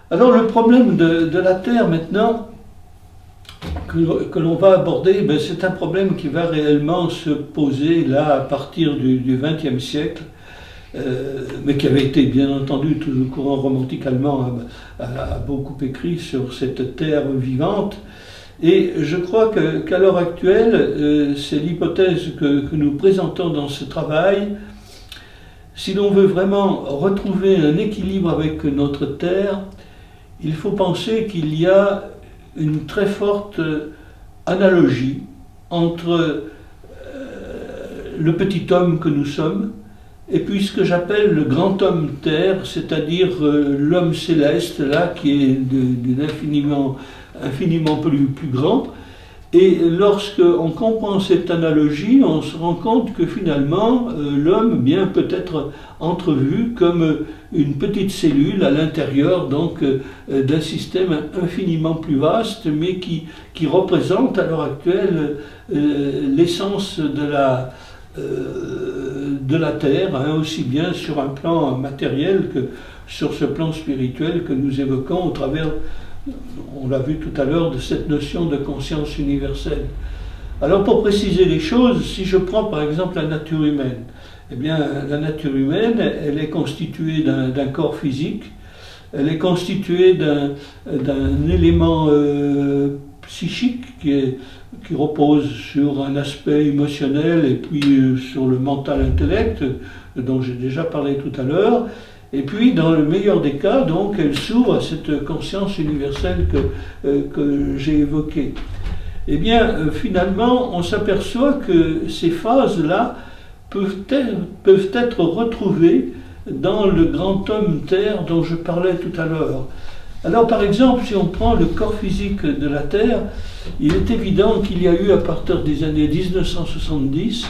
Alors le problème de la Terre maintenant, que l'on va aborder, ben, c'est un problème qui va réellement se poser là à partir du XXe siècle, mais qui avait été bien entendu, tout le courant romantique allemand a beaucoup écrit sur cette Terre vivante. Et je crois qu'à l'heure actuelle, c'est l'hypothèse que nous présentons dans ce travail. Si l'on veut vraiment retrouver un équilibre avec notre Terre, il faut penser qu'il y a une très forte analogie entre le petit homme que nous sommes et puis ce que j'appelle le grand homme Terre, c'est-à-dire l'homme céleste, là, qui est infiniment plus grand. Et lorsque on comprend cette analogie, on se rend compte que finalement, l'homme bien peut être entrevu comme une petite cellule à l'intérieur donc d'un système infiniment plus vaste, mais qui représente à l'heure actuelle l'essence de la Terre, hein, aussi bien sur un plan matériel que sur ce plan spirituel que nous évoquons au travers, on l'a vu tout à l'heure, de cette notion de conscience universelle. Alors pour préciser les choses, si je prends par exemple la nature humaine, eh bien la nature humaine, elle est constituée d'un corps physique, elle est constituée d'un élément psychique qui repose sur un aspect émotionnel et puis sur le mental intellect, dont j'ai déjà parlé tout à l'heure. Et puis, dans le meilleur des cas, donc, elle s'ouvre à cette conscience universelle que j'ai évoquée. Eh bien, finalement, on s'aperçoit que ces phases-là peuvent être retrouvées dans le grand homme Terre dont je parlais tout à l'heure. Alors, par exemple, si on prend le corps physique de la Terre, il est évident qu'il y a eu, à partir des années 1970,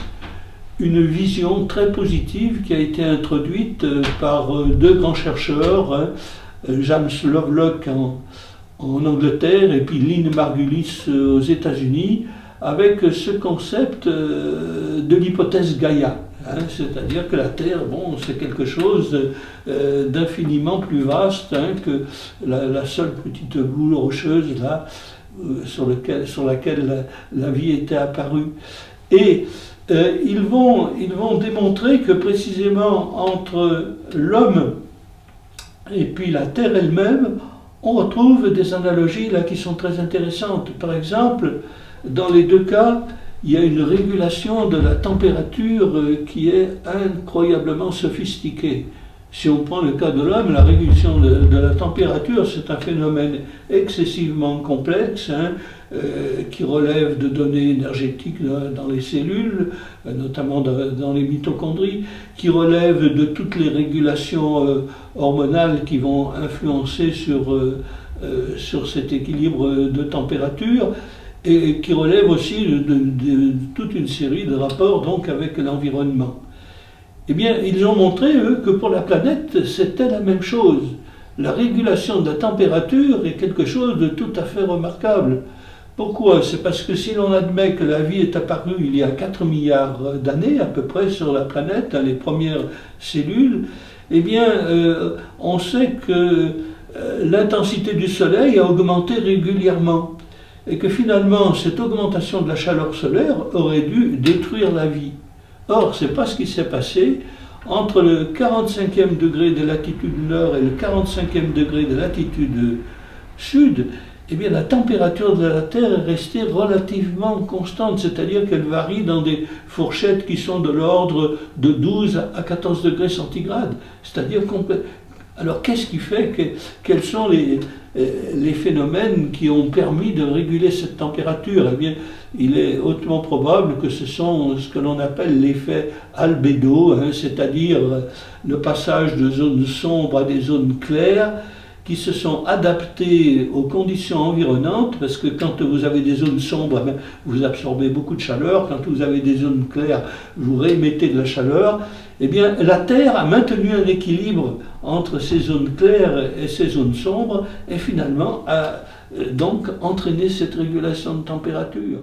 une vision très positive qui a été introduite par deux grands chercheurs, hein, James Lovelock en Angleterre et puis Lynn Margulis aux États-Unis, avec ce concept de l'hypothèse Gaïa. Hein, c'est-à-dire que la Terre, bon, c'est quelque chose d'infiniment plus vaste hein, que la seule petite boule rocheuse là, sur laquelle la vie était apparue. Et ils vont démontrer que précisément entre l'homme et puis la Terre elle-même, on retrouve des analogies là qui sont très intéressantes. Par exemple, dans les deux cas, il y a une régulation de la température qui est incroyablement sophistiquée. Si on prend le cas de l'homme, la régulation de la température, c'est un phénomène excessivement complexe, hein, qui relève de données énergétiques dans les cellules, notamment dans les mitochondries, qui relève de toutes les régulations hormonales qui vont influencer sur cet équilibre de température, et qui relève aussi de toute une série de rapports donc avec l'environnement. Eh bien, ils ont montré, eux, que pour la planète, c'était la même chose. La régulation de la température est quelque chose de tout à fait remarquable. Pourquoi? C'est parce que si l'on admet que la vie est apparue il y a 4 milliards d'années, à peu près, sur la planète, dans les premières cellules, eh bien, on sait que l'intensité du Soleil a augmenté régulièrement. Et que finalement, cette augmentation de la chaleur solaire aurait dû détruire la vie. Or, ce n'est pas ce qui s'est passé. Entre le 45e degré de latitude nord et le 45e degré de latitude sud, eh bien, la température de la Terre est restée relativement constante, c'est-à-dire qu'elle varie dans des fourchettes qui sont de l'ordre de 12 à 14 degrés centigrades. C'est-à-dire alors, qu'est-ce qui fait quels sont les phénomènes qui ont permis de réguler cette température? Eh bien, il est hautement probable que ce sont ce que l'on appelle l'effet albédo, hein, c'est-à-dire le passage de zones sombres à des zones claires, qui se sont adaptées aux conditions environnantes, parce que quand vous avez des zones sombres, vous absorbez beaucoup de chaleur, quand vous avez des zones claires, vous réémettez de la chaleur. Eh bien, la Terre a maintenu un équilibre entre ces zones claires et ces zones sombres, et finalement a donc entraîné cette régulation de température.